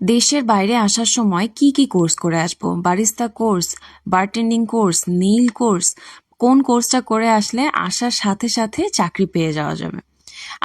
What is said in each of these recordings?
দেশের বাইরে আসার সময় কি কি কোর্স করে আসবো? Barista course, bartending course, nail course, কোন কোর্সটা করে আসলে আসার সাথে সাথে চাকরি পেয়ে যাওয়া যাবে?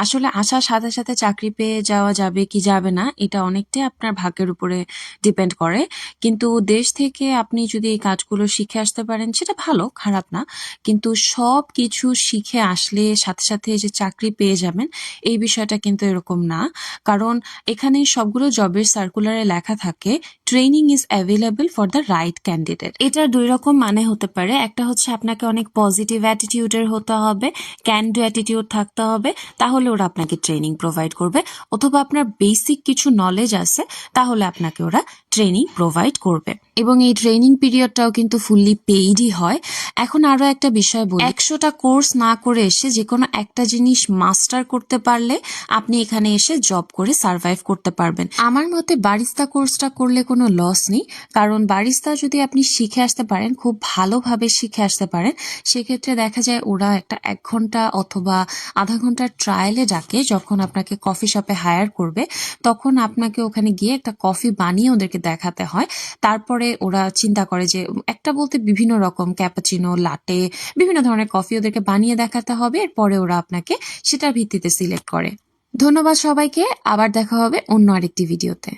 আসলে আসার সাথে সাথে চাকরি পেয়ে যাওয়া যাবে কি যাবে না এটা অনেকটাই আপনার ভাগ্যের উপরে ডিপেন্ড করে। কিন্তু দেশ থেকে আপনি যদি এই কাজগুলো শিখে আসতে পারেন সেটা ভালো, খারাপ না। কিন্তু সব কিছু শিখে আসলে সাথে সাথে যে চাকরি পেয়ে যাবেন এই বিষয়টা কিন্তু এরকম না। কারণ এখানে সবগুলো জবের সার্কুলারে লেখা থাকে training is available for the right candidate. এটার দুই রকম মানে হতে পারে। একটা হচ্ছে আপনাকে অনেক পজিটিভ অ্যাটিটিউডের হতে হবে, ক্যান ডু অ্যাটিটিউড থাকতে হবে, তাহলে ওরা আপনাকে ট্রেনিং প্রোভাইড করবে। অথবা আপনার বেসিক কিছু নলেজ আছে, তাহলে আপনাকে ওরা ট্রেনিং প্রোভাইড করবে। এবং এই ট্রেনিং পিরিয়ডটাও কিন্তু ফুললি পেইডই হয়। এখন আরো একটা বিষয় বলি, 100টা কোর্স না করে এসে যে কোনো একটা জিনিস মাস্টার করতে পারলে আপনি এখানে এসে জব করে সার্ভাইভ করতে পারবেন। আমার মতে বারিস্তা কোর্সটা করলে কোনো লস নেই, কারণ বারিস্তা যদি আপনি শিখে আসতে পারেন, খুব ভালোভাবে শিখে আসতে পারেন, সেক্ষেত্রে দেখা যায় ওরা একটা 1 ঘন্টা অথবা আধা ঘন্টার ট্রায়ালে ডাকে। যখন আপনাকে কফি শপে হায়ার করবে তখন আপনাকে ওখানে গিয়ে একটা কফি বানিয়ে ওদেরকে দেখাতে হয়। তারপরে ওরা চিন্তা করে যে একটা বলতে বিভিন্ন রকম ক্যাপাচিনো, লাটে, বিভিন্ন ধরনের কফি ওদেরকে বানিয়ে দেখাতে হবে। এরপরে ওরা আপনাকে সেটার ভিত্তিতে সিলেক্ট করে। ধন্যবাদ সবাইকে, আবার দেখা হবে অন্য আরেকটি ভিডিওতে।